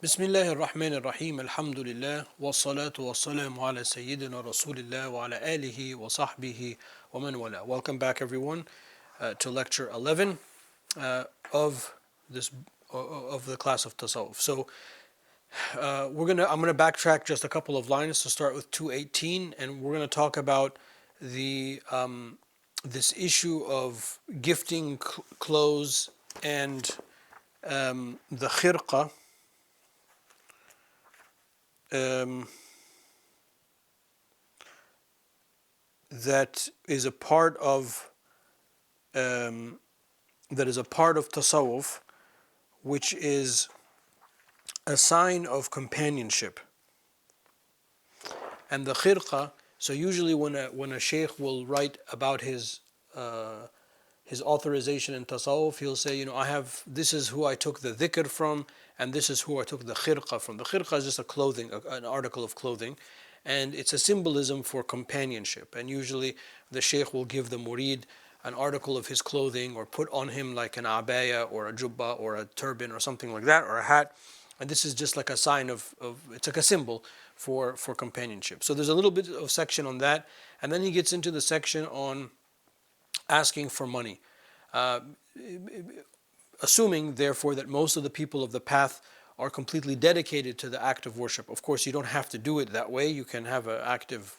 Bismillah ar-Rahman ar-Rahim, alhamdulillah, wassalatu wassalamu ala Sayyidina Rasulillah wa ala alihi wa sahbihi wa man wala. Welcome back everyone to lecture 11 of this of the class of Tasawwuf. So I'm gonna backtrack just a couple of lines to start with 218, and we're gonna talk about the this issue of gifting clothes and the khirqa. Um, that is a part of tasawwuf, which is a sign of companionship. And the khirqa. So usually when a sheikh will write about his authorization in tasawwuf, he'll say, this is who I took the dhikr from, and this is who I took the khirqa from. The khirqa is just an article of clothing, and it's a symbolism for companionship. And usually the sheikh will give the murid an article of his clothing, or put on him like an abaya or a jubba or a turban or something like that, or a hat. And this is just like a sign of it's like a symbol for companionship. So there's a little bit of section on that, and then he gets into the section on asking for money, uh, assuming therefore that most of the people of the path are completely dedicated to the act of worship. Of course, you don't have to do it that way. You can have an active,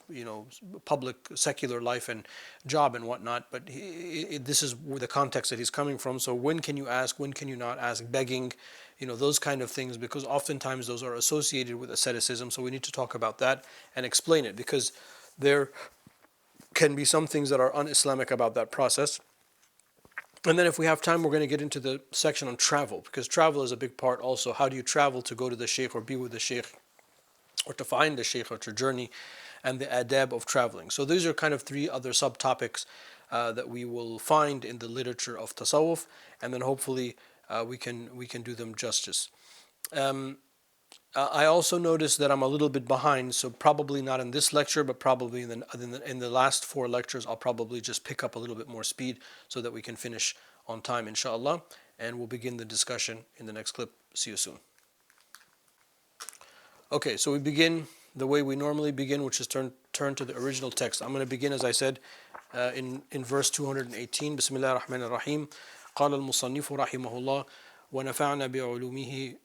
public secular life and job and whatnot. But this is the context that he's coming from. So when can you ask? When can you not ask? Begging, those kind of things, because oftentimes those are associated with asceticism. So we need to talk about that and explain it, because there can be some things that are un-Islamic about that process. And then if we have time, we're going to get into the section on travel, because travel is a big part also. How do you travel to go to the sheikh or be with the sheikh, or to find the sheikh, or to journey, and the adab of traveling. So these are kind of three other subtopics that we will find in the literature of tasawwuf, and then hopefully we can do them justice. I also noticed that I'm a little bit behind, so probably not in this lecture, but probably in the last four lectures, I'll probably just pick up a little bit more speed so that we can finish on time, inshallah, and we'll begin the discussion in the next clip. See you soon. Okay, so we begin the way we normally begin, which is turn to the original text. I'm going to begin, as I said, in verse 218. Bismillah ar-Rahman ar-Rahim. قال المصنف رحمه الله ونفعنا بعلومه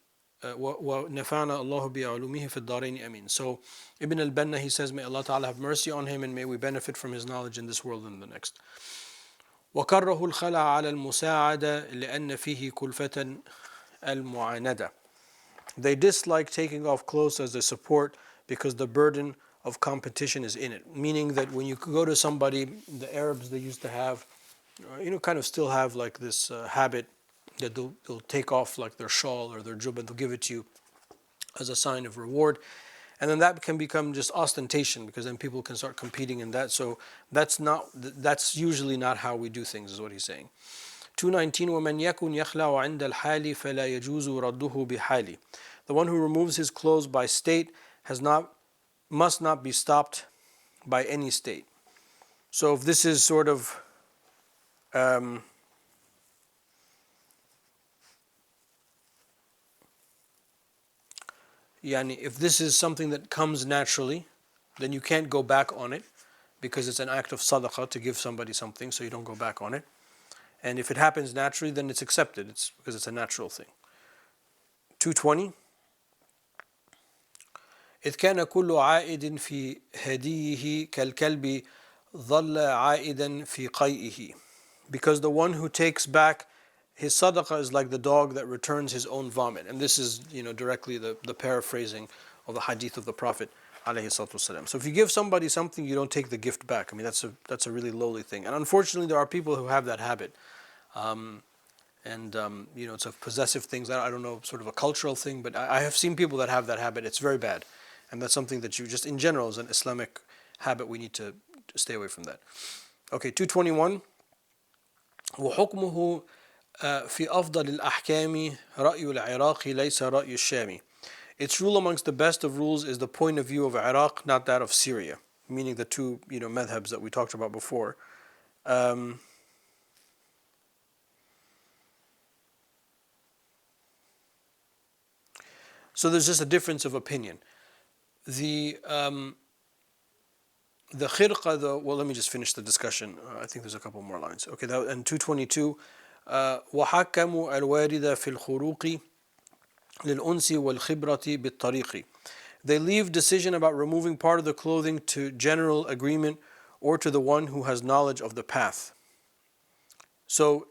وَنَفَعْنَا اللَّهُ بِعُلُومِهِ فِي الدَّارَيْنِ أَمِينَ. So Ibn al-Banna, he says, may Allah Ta'ala have mercy on him, and may we benefit from his knowledge in this world and the next. وَكَرَّهُ الْخَلَعَ عَلَى الْمُسَاعَدَةِ لِأَنَّ فِيهِ كُلْفَةً الْمُعَانَدَةِ. They dislike taking off clothes as a support because the burden of competition is in it. Meaning that when you go to somebody, the Arabs, they used to have, kind of still have like this habit that they'll take off like their shawl or their jubba, they'll give it to you as a sign of reward. And then that can become just ostentation, because then people can start competing in that. So that's usually not how we do things, is what he's saying. 219 وَمَنْ يَكُنْ يَخْلَعُ عِنْدَ الْحَالِ فَلَا يَجُوزُ رَدُّهُ بِحَالِ. The one who removes his clothes by state must not be stopped by any state. So if this is sort of if this is something that comes naturally, then you can't go back on it, because it's an act of sadaqah to give somebody something, so you don't go back on it. And if it happens naturally, then it's accepted. It's because it's a natural thing. 220. إذ كان كل عائد في هديه كالكلب ظل عائدا في قيئه. Because the one who takes back his sadaqah is like the dog that returns his own vomit. And this is, directly the paraphrasing of the hadith of the Prophet ﷺ. So if you give somebody something, you don't take the gift back. I mean, that's a really lowly thing. And unfortunately, there are people who have that habit. It's a possessive thing. I don't know, sort of a cultural thing, but I have seen people that have that habit. It's very bad. And that's something that you just, in general, is an Islamic habit. We need to stay away from that. Okay, 221. وحكمه في أفضل الأحكام رأي العراق ليس رأي الشام. Its rule amongst the best of rules is the point of view of Iraq, not that of Syria, meaning the two madhabs that we talked about before. So there's just a difference of opinion. The khirqa, though, well, let me just finish the discussion. I think there's a couple more lines. Okay, and 222, وحكموا الوارد في الخروق للأنس والخبرة بالطريق. They leave decision about removing part of the clothing to general agreement or to the one who has knowledge of the path. So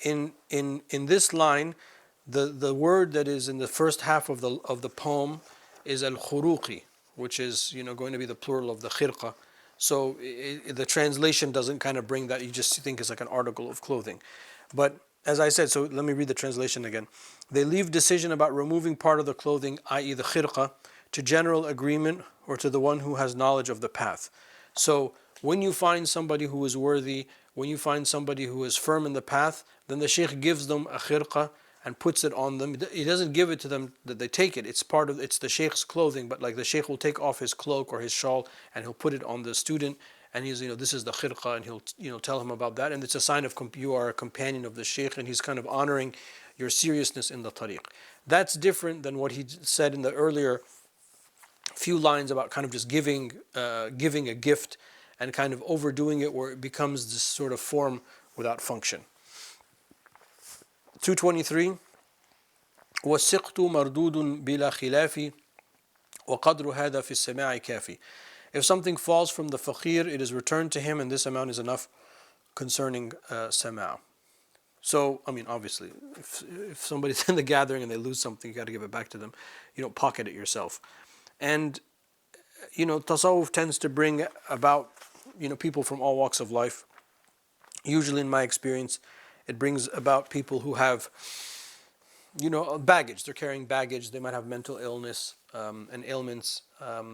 in this line, the word that is in the first half of the poem is al-khuruqi, which is going to be the plural of the khirqa. So the translation doesn't kind of bring that. You just think it's like an article of clothing. But as I said, so let me read the translation again. They leave decision about removing part of the clothing, i.e. the khirqa, to general agreement or to the one who has knowledge of the path. So when you find somebody who is worthy, when you find somebody who is firm in the path, then the sheikh gives them a khirqa and puts it on them. He doesn't give it to them that they take it. It's the sheikh's clothing, but like the sheikh will take off his cloak or his shawl and he'll put it on the student, and he's this is the khirqa, and he'll tell him about that, and it's a sign of you are a companion of the sheikh, and he's kind of honoring your seriousness in the tariq. That's different than what he said in the earlier few lines about kind of just giving a gift and kind of overdoing it, where it becomes this sort of form without function. 223, والسقط مردود بلا خلاف وقدر هذا في السماع كافي. If something falls from the faqir, it is returned to him, and this amount is enough concerning sama'. So, I mean, obviously, if somebody's in the gathering and they lose something, you got to give it back to them. You don't pocket it yourself. And, tasawwuf tends to bring about, people from all walks of life. Usually, in my experience, it brings about people who have, baggage. They're carrying baggage. They might have mental illness and ailments.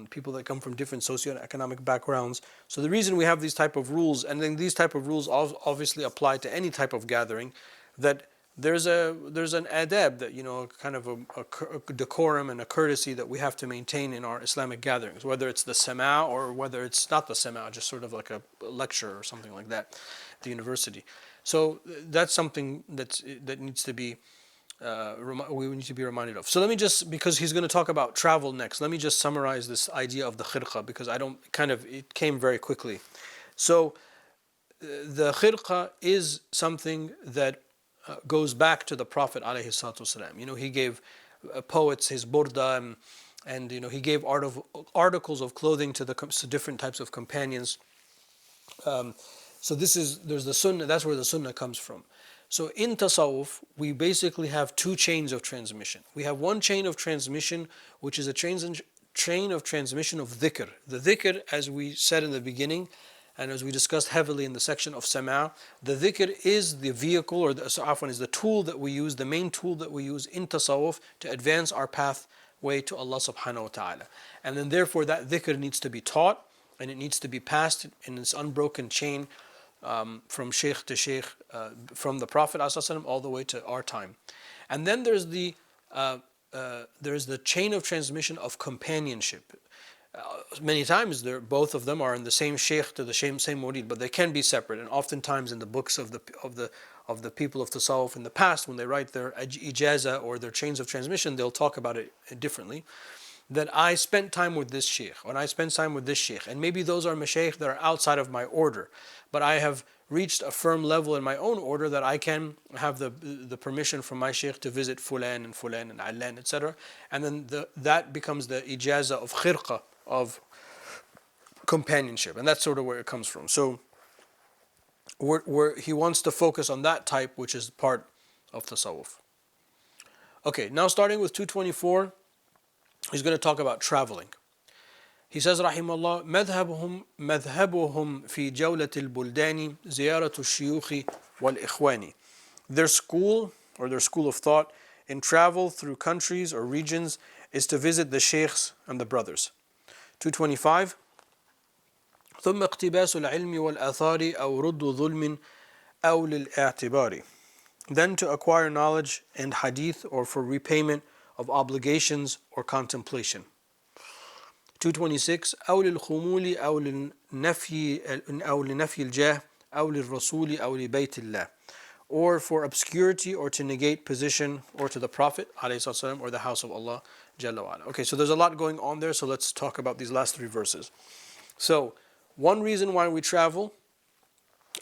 People that come from different socioeconomic backgrounds. So the reason we have these type of rules, and then these type of rules obviously apply to any type of gathering, that there's an adab, that kind of a decorum and a courtesy that we have to maintain in our Islamic gatherings, whether it's the sama' or whether it's not the sama', just sort of like a lecture or something like that, at the university. So that's something that needs to be we need to be reminded of. So let me just, because he's going to talk about travel next, let me just summarize this idea of the khirqa, because it came very quickly. So the khirqa is something that goes back to the Prophet ﷺ. He gave poets his burda, and he gave articles of clothing to the different types of companions. So there's the sunnah. That's where the sunnah comes from. So in tasawwuf, we basically have two chains of transmission. We have one chain of transmission, which is a chain of transmission of dhikr. The dhikr, as we said in the beginning, and as we discussed heavily in the section of sama', the dhikr is the vehicle, or is the tool that we use, the main tool that we use in tasawwuf to advance our pathway to Allah subhanahu wa ta'ala. And then therefore that dhikr needs to be taught, and it needs to be passed in this unbroken chain from sheikh to sheikh, from the Prophet ﷺ all the way to our time. And then there's the chain of transmission of companionship. Many times both of them are in the same sheikh to the same murid, but they can be separate. And oftentimes in the books of the people of tasawwuf in the past, when they write their ijaza or their chains of transmission, they'll talk about it differently. That I spent time with this sheikh, or I spent time with this sheikh, and maybe those are mashaykh that are outside of my order, but I have reached a firm level in my own order that I can have the permission from my sheikh to visit fulan and allan, etc. And then that becomes the ijaza of khirqa, of companionship, and that's sort of where it comes from. So where he wants to focus on that type, which is part of tasawwuf. Okay, now starting with 224, he's going to talk about traveling. He says, rahimahullah, مذهبهم في جولة البلدان زيارة الشيوخ والإخوان. Their school, or their school of thought, in travel through countries or regions is to visit the sheikhs and the brothers. 225. ثم اقتباس العلم والآثار أو رد ظلم أو للاعتبار. Then to acquire knowledge and hadith, or for repayment of obligations or contemplation. 226. أو للخمول أو لنفي الجاه أو للرسول أو لبيت الله. or for obscurity, or to negate position, or to the Prophet ﷺ, or the house of Allah Jalla wa Ala. Okay, so there's a lot going on there, so let's talk about these last three verses. So, one reason why we travel,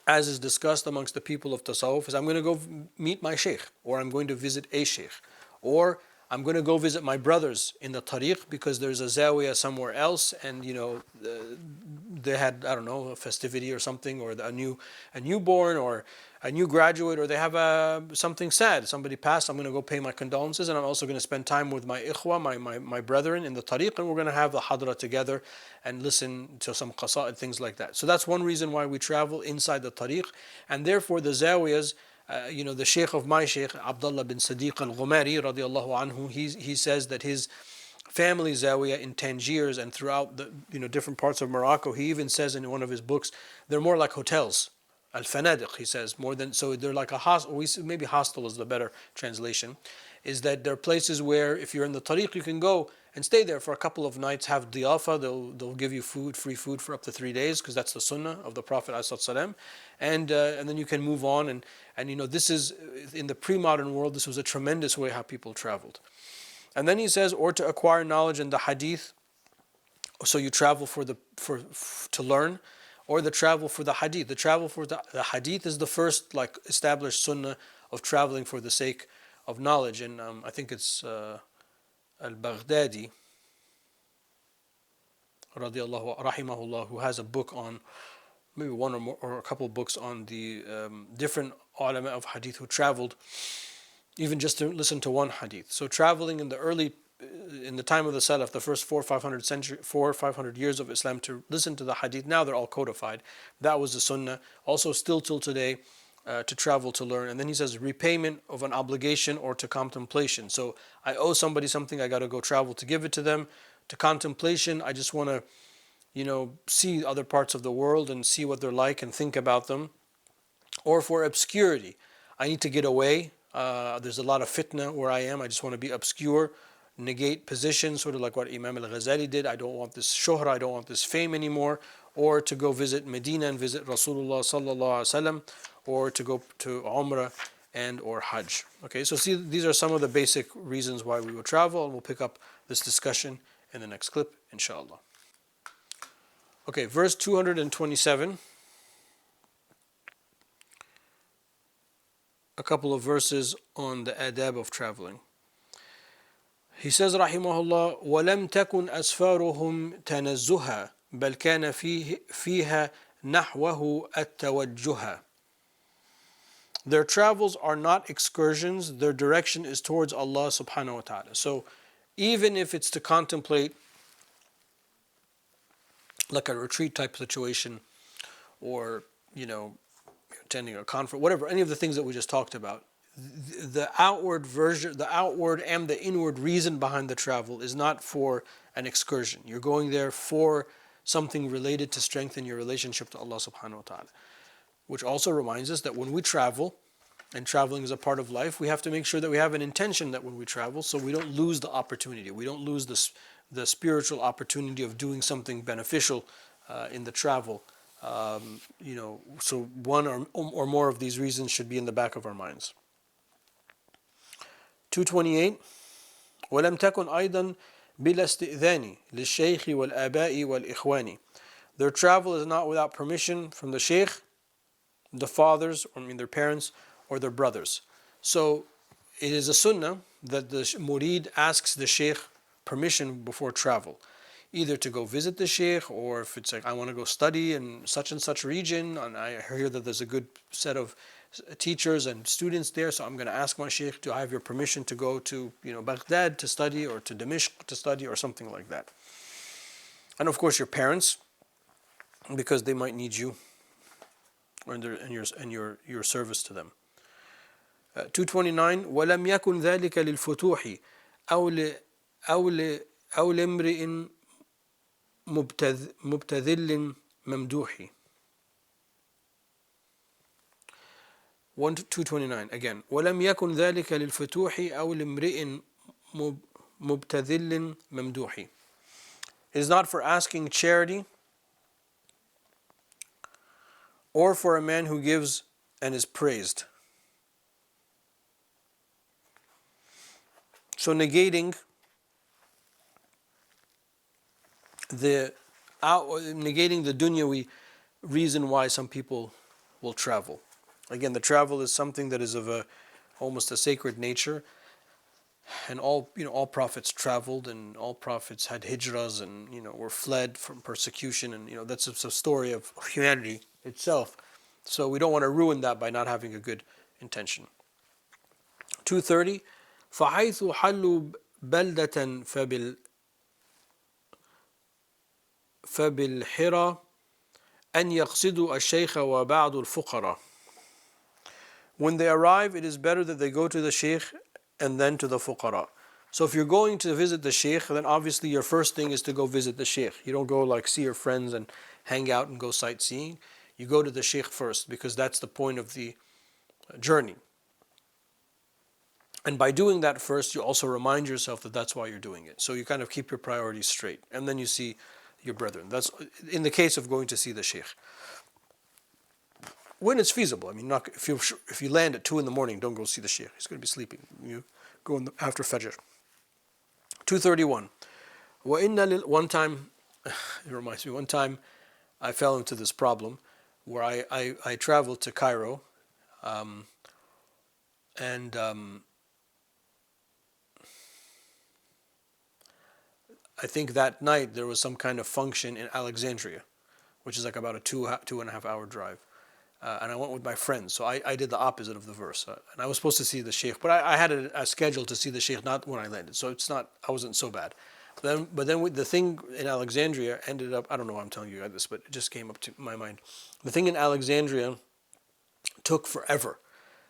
as is discussed amongst the people of Tasawwuf, is I'm going to go meet my Shaykh, or I'm going to visit a Shaykh, or I'm going to go visit my brothers in the tariq because there's a zawiyah somewhere else, and they had, I don't know, a festivity or something, or a newborn, or a new graduate, or they have something sad, somebody passed. I'm going to go pay my condolences, and I'm also going to spend time with my ikhwa, my brethren in the tariq, and we're going to have the hadra together and listen to some qasa'id, things like that. So that's one reason why we travel inside the tariq, and therefore the zawiyas. The Shaykh of my Shaykh, Abdullah bin Sadiq al-Ghumari radiallahu anhu, he says that his family zawiyah in Tangiers and throughout the different parts of Morocco, he even says in one of his books, they're more like hotels. Al-Fanadiq, he says, more than, so they're like a hostel, maybe hostel is the better translation, is that they're places where if you're in the tariq, you can go and stay there for a couple of nights, have diyafa, they'll give you food, free food for up to 3 days, because that's the sunnah of the Prophet ﷺ, and then you can move on, and this is, in the pre-modern world, this was a tremendous way how people traveled. And then he says, or to acquire knowledge in the hadith, so you travel to learn, or the travel for the hadith. The travel for the hadith is the first established sunnah of traveling for the sake of knowledge. And I think it's Al-Baghdadi, rahimahullah, who has a book on, maybe one or more, or a couple of books on the different ulama of hadith who traveled, even just to listen to one hadith. So traveling in the time of the Salaf, the first 400 or 500 years of Islam, to listen to the hadith, now they're all codified. That was the sunnah. Also still till today, to travel to learn. And then he says, repayment of an obligation or to contemplation. So I owe somebody something, I got to go travel to give it to them. To contemplation, I just want to see other parts of the world and see what they're like and think about them. Or for obscurity, I need to get away. There's a lot of fitna where I am. I just want to be obscure, negate position, sort of like what Imam al-Ghazali did. I don't want this shuhra, I don't want this fame anymore. Or to go visit Medina and visit Rasulullah sallallahu alaihi wasallam, or to go to Umrah and or Hajj. Okay, so see, these are some of the basic reasons why we will travel, and we'll pick up this discussion in the next clip, inshallah. Okay, verse 227. A couple of verses on the adab of traveling. He says, rahimahullah, وَلَمْ تَكُنْ أَسْفَارُهُمْ تَنَزُّهًا بَلْ كَانَ فِيهَا نَحْوَهُ التَّوَجُّهَ. Their travels are not excursions, their direction is towards Allah subhanahu wa ta'ala. So even if it's to contemplate like a retreat type situation, or attending a conference, whatever, any of the things that we just talked about, the outward and the inward reason behind the travel is not for an excursion. You're going there for something related to strengthen your relationship to Allah subhanahu wa ta'ala. Which also reminds us that when we travel, and traveling is a part of life, we have to make sure that we have an intention that when we travel, so we don't lose the opportunity. We don't lose the spiritual opportunity of doing something beneficial in the travel. So one or more of these reasons should be in the back of our minds. 228. وَلَمْ تَكُنْ أَيْضًا بِلَا اسْتِئْذَانِ لِلشَّيْخِ وَالْآبَاءِ وَالْإِخْوَانِ. Their travel is not without permission from the sheikh, the fathers, their parents, or their brothers. So it is a sunnah that the murid asks the sheikh permission before travel, either to go visit the sheikh, or if it's like, I want to go study in such and such region, and I hear that there's a good set of teachers and students there, so I'm going to ask my sheikh, do I have your permission to go to Baghdad to study, or to Dimashq to study, or something like that. And of course your parents, because they might need you, or in your service to them. 229. وَلَمْ يَكُنْ ذَلِكَ لِلْفُتُوحِ أو لامرئ مبتذل ممدوح. 229 again. وَلَمْ يَكُنْ ذَلِكَ لِلْفُتُوحِ أو لامرئ مبتذل ممدوح. It is not for asking charity, or for a man who gives and is praised. So the negating the dunyawi reason why some people will travel. Again, the travel is something that is of a almost a sacred nature, and all prophets traveled, and all prophets had hijras, and were fled from persecution, and that's a story of humanity itself. So we don't want to ruin that by not having a good intention. 230 فحيث حلوا بلدة فبالحرى أن يقصدوا الشيخ وبعض الفقراء. When they arrive, it is better that they go to the sheikh and then to the fuqara. So if you're going to visit the sheikh, then obviously your first thing is to go visit the sheikh. You don't go like see your friends and hang out and go sightseeing. You go to the sheikh first, because that's the point of the journey. And by doing that first, you also remind yourself that that's why you're doing it. So you kind of keep your priorities straight, and then you see your brethren. That's in the case of going to see the sheikh, when it's feasible. I mean, not if you land at 2 in the morning, don't go see the sheikh. He's going to be sleeping. You go after Fajr. 231. One time, it reminds me. One time, I fell into this problem where I traveled to Cairo, and I think that night there was some kind of function in Alexandria, which is like about a 2.5 hour drive. And I went with my friends, so I did the opposite of the verse. And I was supposed to see the sheikh, but I had a schedule to see the sheikh, not when I landed. So I wasn't so bad. But then the thing in Alexandria ended up, I don't know why I'm telling you this, but it just came up to my mind. The thing in Alexandria took forever.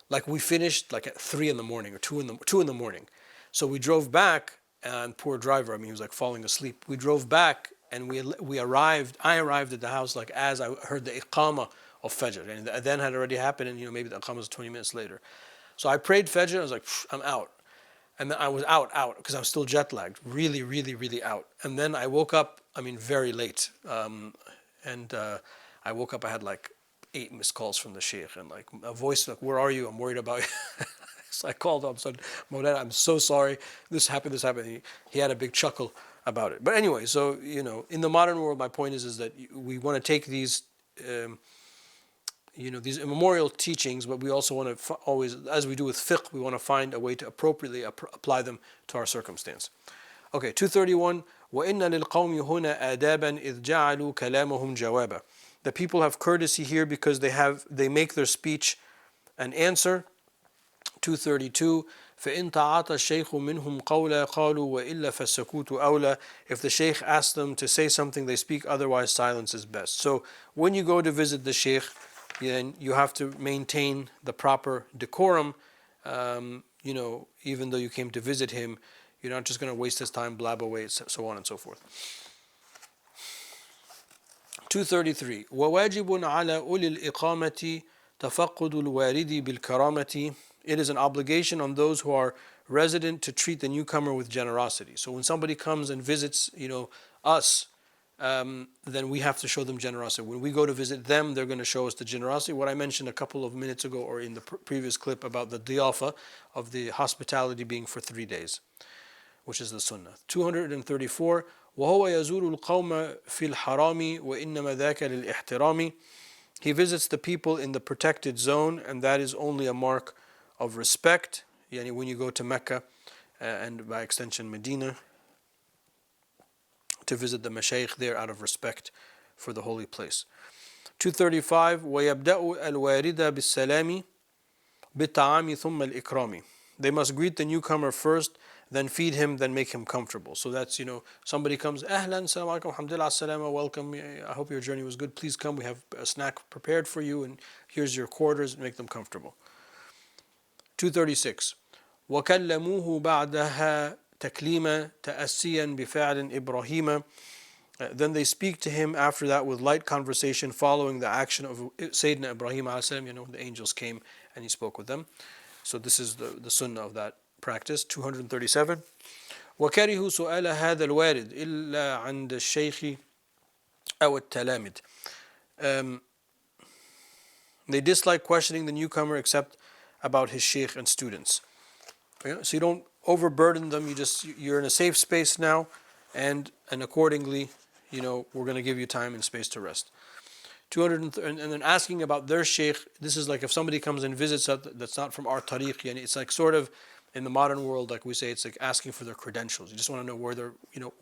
Like we finished like at 3 in the morning or 2 in the morning. So we drove back, and poor driver, I mean, he was like falling asleep. We drove back, and we arrived. I arrived at the house like as I heard the iqamah of Fajr, and the adhan had already happened, and maybe the iqamah was 20 minutes later. So I prayed Fajr. I was like, I'm out, and then I was out because I was still jet lagged, really, really, really out. And then I woke up, I mean, very late, and I woke up. I had like 8 missed calls from the sheikh, and like a voice like, "Where are you? I'm worried about you." So I called up and said, "Maulana, I'm so sorry. This happened. He had a big chuckle about it. But anyway, so in the modern world, my point is that we want to take these, these immemorial teachings, but we also want to always, as we do with fiqh, we want to find a way to appropriately apply them to our circumstance. Okay, 231. وَإِنَّ لِلْقَوْمِ هُنَا آدَابًا إِذْ جَعَلُوا كَلَامَهُمْ جَوَابًا. The people have courtesy here because they make their speech an answer. 232. فإن تعاطى الشيخ منهم قولا قالوا وإلا فالسكوت أولى. If the sheikh asks them to say something, they speak, otherwise silence is best. So when you go to visit the sheikh, then you have to maintain the proper decorum. Even though you came to visit him, you're not just going to waste his time, blab away, so on and so forth. 233. وواجب على أولي الإقامة تفقد الوارد بالكرامة. It is an obligation on those who are resident to treat the newcomer with generosity. So when somebody comes and visits, us, then we have to show them generosity. When we go to visit them, they're going to show us the generosity. What I mentioned a couple of minutes ago, or in the previous clip, about the diyafa of the hospitality being for 3 days, which is the sunnah. 234. وهو يزور القوم في الحرام وإنما ذاك للاحترام. He visits the people in the protected zone, and that is only a mark of respect. When you go to Mecca, and by extension Medina, to visit the mashayikh there out of respect for the holy place. 235. ويبدأ الوارد بالسلام بالطعام ثم الإكرام. They must greet the newcomer first, then feed him, then make him comfortable. So that's, somebody comes, Ahlan, salam alaikum, alhamdulillah, salama, welcome, I hope your journey was good, please come, we have a snack prepared for you, and here's your quarters, make them comfortable. 236. وكلموه بعدها تكليما تأسيا بفعل إبراهيم. Then they speak to him after that with light conversation, following the action of Sayyidina Ibrahim alayhi salam, when the angels came and he spoke with them. So this is the sunnah of that practice. 237. وكرهوا سؤال هذا الوارد إلا عند الشيخ أو التلامذ. They dislike questioning the newcomer except about his sheikh and students. So you don't overburden them. You're in a safe space now, and accordingly, we're going to give you time and space to rest. 200 and then asking about their sheikh. This is like if somebody comes and visits us that's not from our tariq, and it's like sort of in the modern world, like we say, it's like asking for their credentials. You just want to know where they're,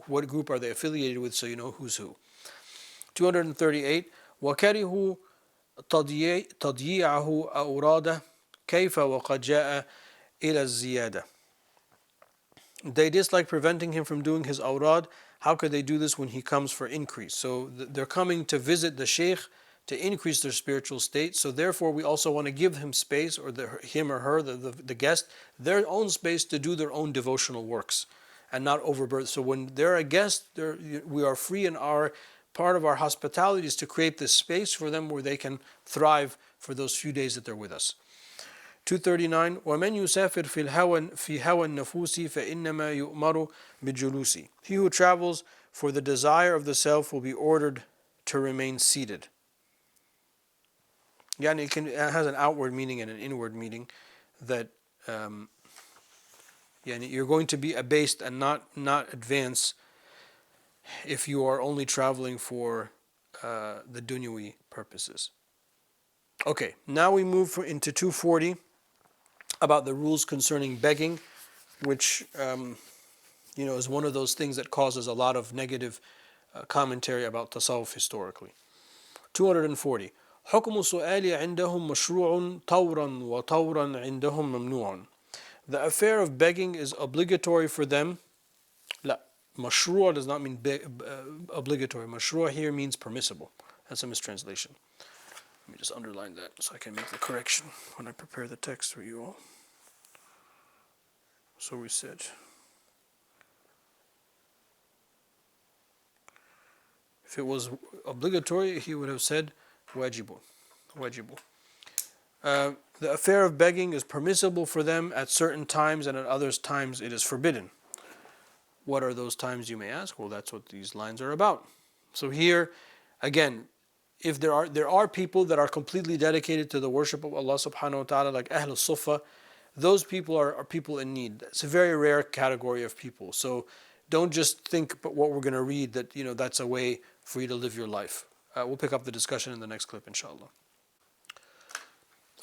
what group are they affiliated with, so you know who's who. 238 وكرهوا تضييعه أوراده كيف وقد جاء إلى الزيادة. They dislike preventing him from doing his awrad. How could they do this when he comes for increase? So they're coming to visit the sheikh to increase their spiritual state. So therefore we also want to give him space, or him or her, the guest, their own space to do their own devotional works and not overburden. So when they're a guest, we are free, and part of our hospitality is to create this space for them where they can thrive for those few days that they're with us. 239 ومن يسافر في هوى النفوس فإنما يؤمر بالجلوس. He who travels for the desire of the self will be ordered to remain seated. It has an outward meaning and an inward meaning, that you're going to be abased and not advance if you are only traveling for the dunyawi purposes. Okay, now we move into 240 about the rules concerning begging, which is one of those things that causes a lot of negative commentary about tasawwuf historically. 240 حكم السؤال عندهم مشروع طورا وطورا عندهم ممنوع. The affair of begging is obligatory for them. لا, مشروع does not mean obligatory. مشروع here means permissible. That's a mistranslation. Let me just underline that so I can make the correction when I prepare the text for you all. So we said, if it was obligatory, he would have said wajibu. The affair of begging is permissible for them at certain times, and at other times it is forbidden. What are those times, you may ask? Well, that's what these lines are about. So here, again, if there are people that are completely dedicated to the worship of Allah subhanahu wa ta'ala, like Ahl al-Sufa, those people are people in need. It's a very rare category of people. So don't just think what we're going to read that that's a way for you to live your life. We'll pick up the discussion in the next clip, inshallah.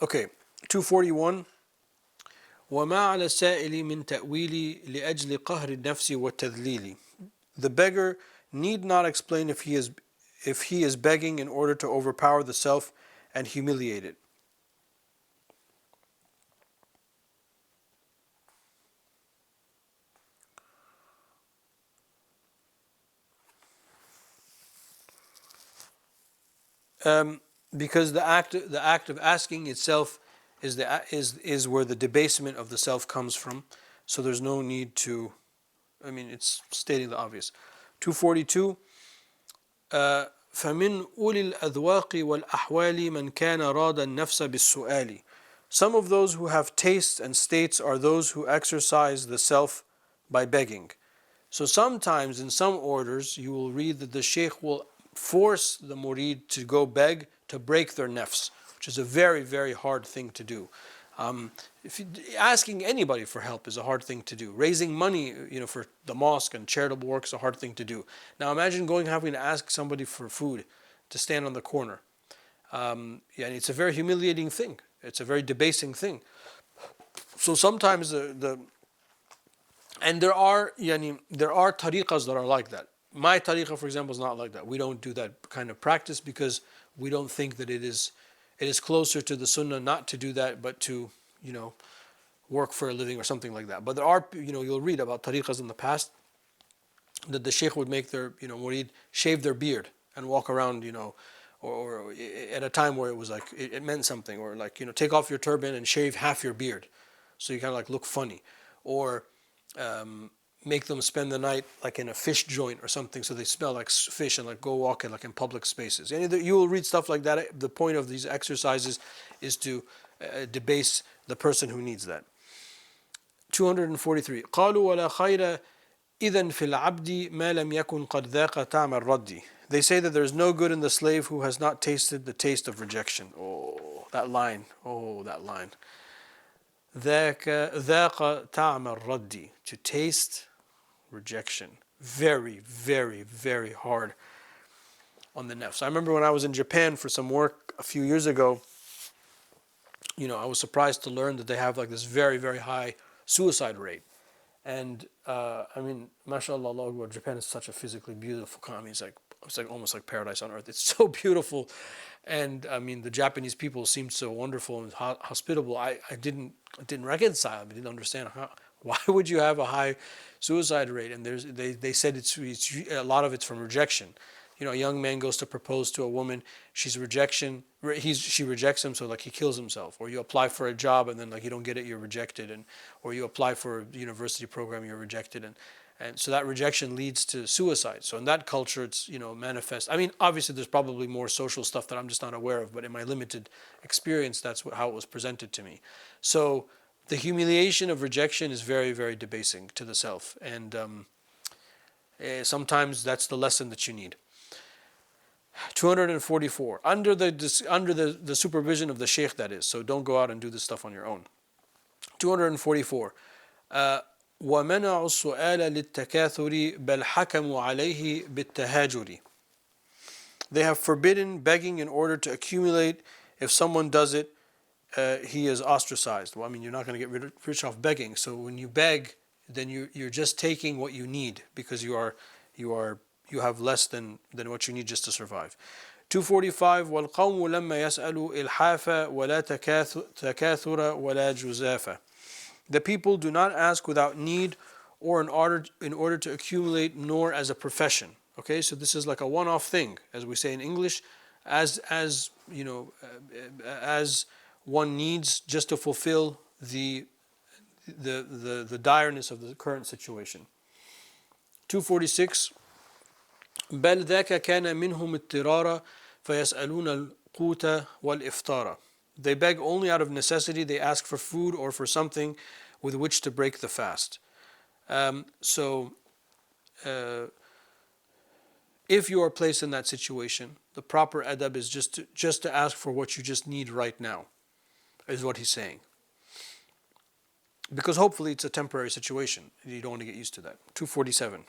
Okay, 241. وما على السائل من تأويل لأجل قهر النفس والتذليل. The beggar need not explain if he is begging in order to overpower the self and humiliate it. Because the act of asking itself is where the debasement of the self comes from. So there's no need to. It's stating the obvious. 242. فمن أولي الأذواق والأحوال من كان راد النفس بالسؤال. Some of those who have tastes and states are those who exercise the self by begging. So sometimes in some orders you will read that the sheikh will force the murid to go beg to break their nafs, which is a very, very hard thing to do. Asking anybody for help is a hard thing to do. Raising money, for the mosque and charitable work is a hard thing to do. Now imagine having to ask somebody for food to stand on the corner. It's a very humiliating thing. It's a very debasing thing. So sometimes there are tariqas that are like that. My tariqah, for example, is not like that. We don't do that kind of practice because we don't think that it is closer to the sunnah not to do that, but to, work for a living or something like that. But there are, you'll read about tariqas in the past that the sheikh would make their, murid shave their beard and walk around, or at a time where it was like, it meant something, or like, take off your turban and shave half your beard so you kind of like look funny. Or make them spend the night like in a fish joint or something so they smell like fish and like go walk in public spaces. And you will read stuff like that. The point of these exercises is to debase the person who needs that. 243 قالوا ولا خير إذن في العبد ما لم يكن قد ذاق طعم الرد. They say that there is no good in the slave who has not tasted the taste of rejection. Oh, that line. ذاق طعم الرد, to taste rejection. Very, very, very hard on the nafs. I remember when I was in Japan for some work a few years ago, I was surprised to learn that they have like this very, very high suicide rate. And mashallah, Allah Akbar, Japan is such a physically beautiful country. It's like almost like paradise on earth. It's so beautiful. And I mean, the Japanese people seemed so wonderful and hospitable. I didn't reconcile. I didn't understand why would you have a high suicide rate? And they said it's a lot of it's from rejection. A young man goes to propose to a woman, she rejects him, so like he kills himself. Or you apply for a job and then like you don't get it, you're rejected, or you apply for a university program, you're rejected, and so that rejection leads to suicide. So in that culture, it's manifest. I mean, obviously there's probably more social stuff that I'm just not aware of, but in my limited experience, that's how it was presented to me. So the humiliation of rejection is very, very debasing to the self, and sometimes that's the lesson that you need. 244, under the supervision of the sheikh, that is, so don't go out and do this stuff on your own. 244, ومنعوا السؤال للتكاثر بل حكموا عليه بالتهاجر. They have forbidden begging in order to accumulate. If someone does it, he is ostracized. Well, I mean, you're not going to get rich off begging. So when you beg, then you're just taking what you need, because you have less than what you need just to survive. 245, والقوم لما يسألوا إلحافا ولا تكاثر ولا جزافا. The people do not ask without need or in order to accumulate, nor as a profession. Okay, so this is like a one-off thing, as we say in English, as one needs, just to fulfill the direness of the current situation. 246, بل ذاك كان منهم اضطرارا فيسألون القوت والإفطار. They beg only out of necessity. They ask for food or for something with which to break the fast. If you are placed in that situation, the proper adab is just to ask for what you just need right now, is what he's saying. Because hopefully it's a temporary situation. You don't want to get used to that. 247.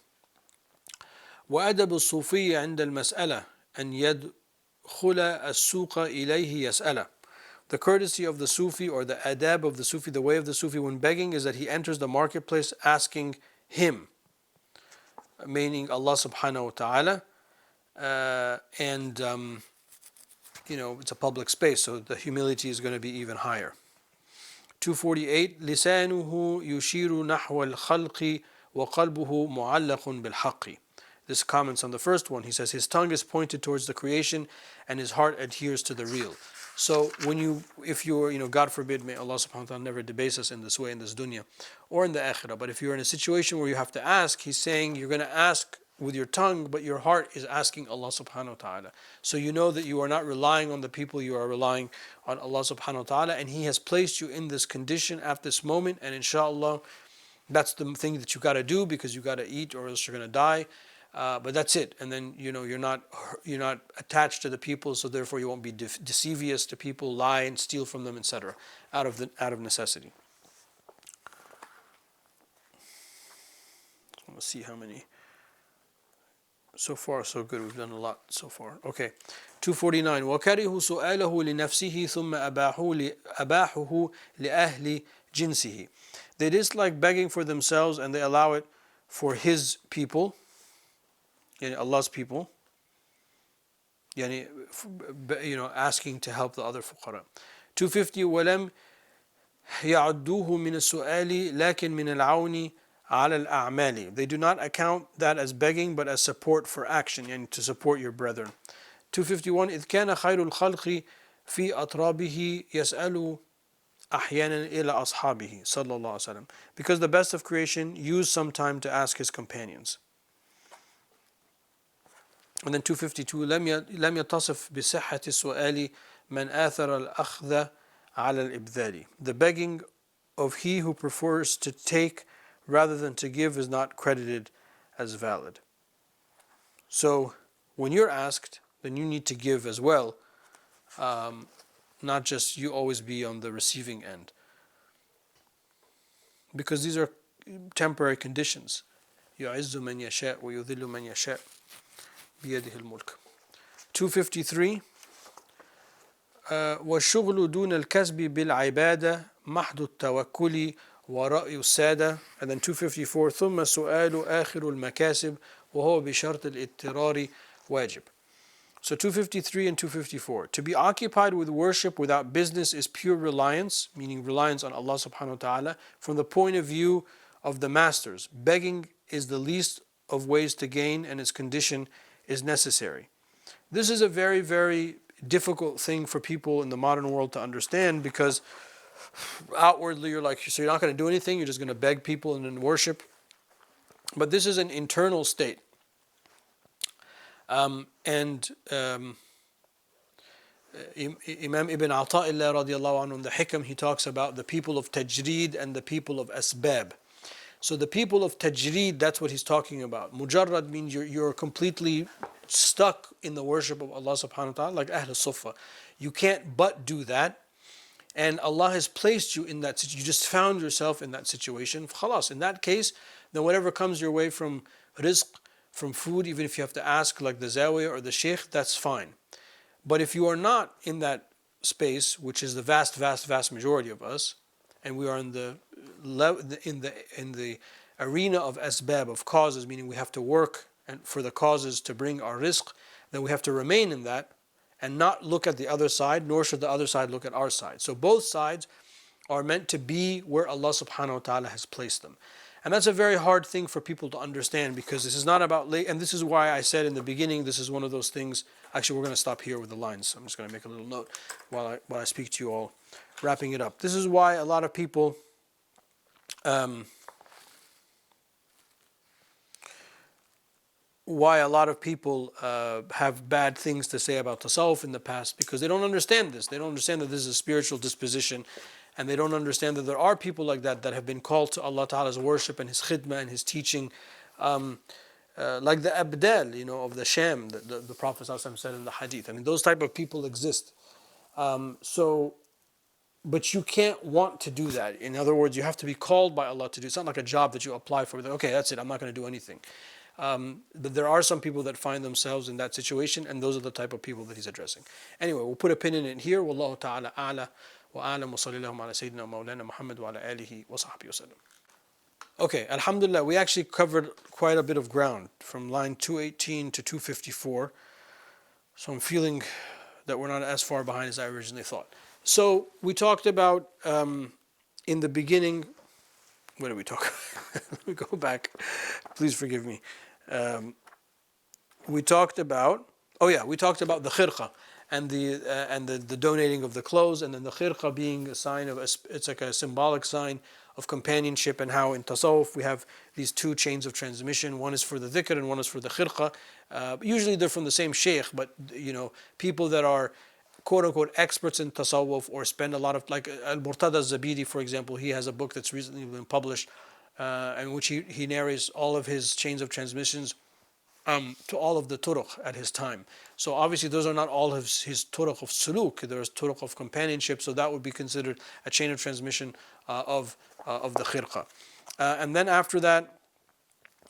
وأدب الصوفي عند المسألة أن يدخل السوق إليه يسأله. The courtesy of the Sufi, or the adab of the Sufi, the way of the Sufi when begging, is that he enters the marketplace asking him, meaning Allah subhanahu wa ta'ala, and it's a public space, so the humility is going to be even higher. 248, لسانه يشير نحو الخلق وقلبه معلق بالحق. This comments on the first one. He says his tongue is pointed towards the creation and his heart adheres to the real. So if you're, God forbid, may Allah subhanahu wa ta'ala never debase us in this way in this dunya or in the akhirah, but if you're in a situation where you have to ask, he's saying you're going to ask with your tongue, but your heart is asking Allah subhanahu wa ta'ala. So you know that you are not relying on the people, you are relying on Allah subhanahu wa ta'ala, and He has placed you in this condition at this moment, and inshallah, that's the thing that you got to do, because you got to eat or else you're going to die. But that's it, and then you're not attached to the people, so therefore you won't be deceivious to people, lie and steal from them, etc. Out of necessity. Let's see how many. So far, so good. We've done a lot so far. Okay, 249. وكره سؤاله لنفسه ثم أباحه لأهل جنسه. They dislike begging for themselves and they allow it for His people. Allah's people, asking to help the other fuqara. 250, وَلَمْ يَعُدُّوهُ مِنَ السُّؤَالِ لَكِنْ مِنَ الْعَوْنِ عَلَى الْأَعْمَالِ. They do not account that as begging, but as support for action, and to support your brethren. 251, إِذْ كَانَ خَيْرُ الْخَلْقِ فِي أَطْرَابِهِ يَسْأَلُ أَحْيَانًا إِلَى أَصْحَابِهِ صلى الله عليه وسلم. Because the best of creation used some time to ask his companions. And then 252, لم يتصف بصحة السؤال من آثر الأخذ على الإبذال. The begging of he who prefers to take rather than to give is not credited as valid. So when you're asked, then you need to give as well, not just you always be on the receiving end. because these are temporary conditions. يعز من يشاء ويذل من يشاء بيده الملك. 253 والشغل دون الكسب بالعبادة محض التوكل ورأي السادة. And then 254 ثم سؤال آخر المكاسب وهو بشرط الاضطرار واجب. So 253 and 254. To be occupied with worship without business is pure reliance, meaning reliance on Allah subhanahu wa ta'ala, from the point of view of the masters. Begging is the least of ways to gain, and its condition is necessary. This is a very, very difficult thing for people in the modern world to understand, because outwardly you're like, so you're not going to do anything, you're just going to beg people and then worship. But this is an internal state. Imam Ibn Ata'illah radiallahu anhu in the Hikam, he talks about the people of Tajreed and the people of Asbab. So the people of Tajreed, that's what he's talking about. Mujarrad means you're completely stuck in the worship of Allah subhanahu wa ta'ala, like Ahl Sufa. You can't but do that. And Allah has placed you in that situation. You just found yourself in that situation. Khalas, in that case, then whatever comes your way from rizq, from food, even if you have to ask like the Zawiyah or the Sheikh, that's fine. But if you are not in that space, which is the vast majority of us, and we are in the arena of asbab, of causes, meaning we have to work and for the causes to bring our rizq, then we have to remain in that and not look at the other side, nor should the other side look at our side. So both sides are meant to be where Allah subhanahu wa ta'ala has placed them. And that's a very hard thing for people to understand, because this is not about, and this is why I said in the beginning, this is one of those things. Actually, we're going to stop here with the lines. So I'm just going to make a little note while I speak to you all, wrapping it up. This is why a lot of people have bad things to say about tasawwuf in the past, because they don't understand this. They don't understand that this is a spiritual disposition, and they don't understand that there are people like that have been called to Allah Ta'ala's worship and His khidmah and His teaching, like the Abdal, of the Sham, the Prophet ﷺ said in the Hadith. I mean, those type of people exist. But you can't want to do that. In other words, you have to be called by Allah to do. It's not like a job that you apply for. Okay, that's it. I'm not going to do anything. But there are some people that find themselves in that situation, and those are the type of people that he's addressing. Anyway, we'll put a pin in it here. Wallahu ta'ala a'la wa a'lam wa sallallahu ala sayyidina mawlana Muhammad wa ala alihi wa sahbihi wa sallam. Okay, alhamdulillah, we actually covered quite a bit of ground from line 218 to 254. So I'm feeling that we're not as far behind as I originally thought. So we talked about in the beginning. What did we talk about? Let me go back. Please forgive me. We talked about the khirqa and the donating of the clothes, and then the khirqa being a sign of it's like a symbolic sign of companionship, and how in tasawwuf we have these two chains of transmission. One is for the dhikr and one is for the khirqa. Usually they're from the same sheikh, but people that are quote-unquote experts in tasawwuf, or spend a lot of, like Al-Murtada Zabidi, for example, he has a book that's recently been published in which he narrates all of his chains of transmissions to all of the turuq at his time. So obviously those are not all of his turuq of suluk, there's turuq of companionship, so that would be considered a chain of transmission of the khirqa. And then after that,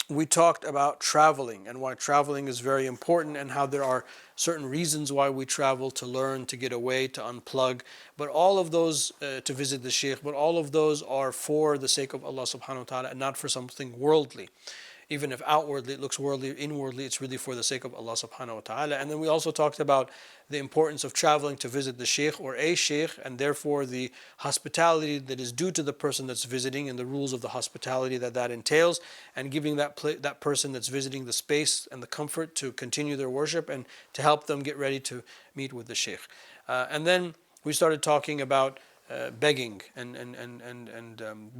we talked about traveling and why traveling is very important, and how there are certain reasons why we travel: to learn, to get away, to unplug. But all of those, to visit the sheikh, but all of those are for the sake of Allah subhanahu wa ta'ala, and not for something worldly. Even if outwardly it looks worldly, inwardly it's really for the sake of Allah subhanahu wa ta'ala. And then we also talked about the importance of traveling to visit the sheikh or a sheikh, and therefore the hospitality that is due to the person that's visiting, and the rules of the hospitality that entails, and giving that person that's visiting the space and the comfort to continue their worship, and to help them get ready to meet with the sheikh. And then we started talking about begging and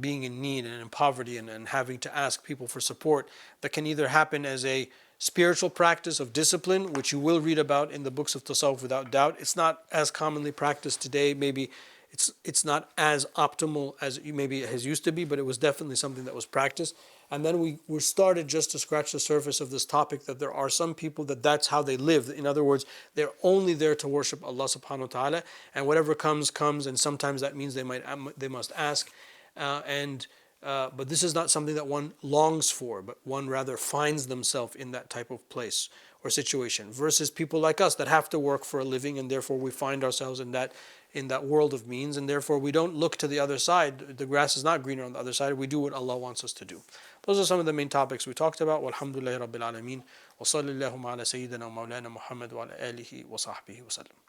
being in need and in poverty, and having to ask people for support. That can either happen as a spiritual practice of discipline, which you will read about in the books of tasawwuf without doubt. It's not as commonly practiced today. Maybe it's not as optimal as maybe it has used to be, but it was definitely something that was practiced. And then we started just to scratch the surface of this topic, that there are some people that's how they live. In other words, they're only there to worship Allah subhanahu wa ta'ala, and whatever comes, and sometimes that means they must ask. And But this is not something that one longs for, but one rather finds themselves in that type of place or situation, versus people like us that have to work for a living, and therefore we find ourselves in that world of means, and therefore we don't look to the other side. The grass is not greener on the other side. We do what Allah wants us to do. Those are some of the main topics we talked about. Walhamdulillahi Rabbil Alameen. Wa sallallahu ala Sayyidina Mawlana Muhammad wa ala alihi wa sahbihi wa sallam.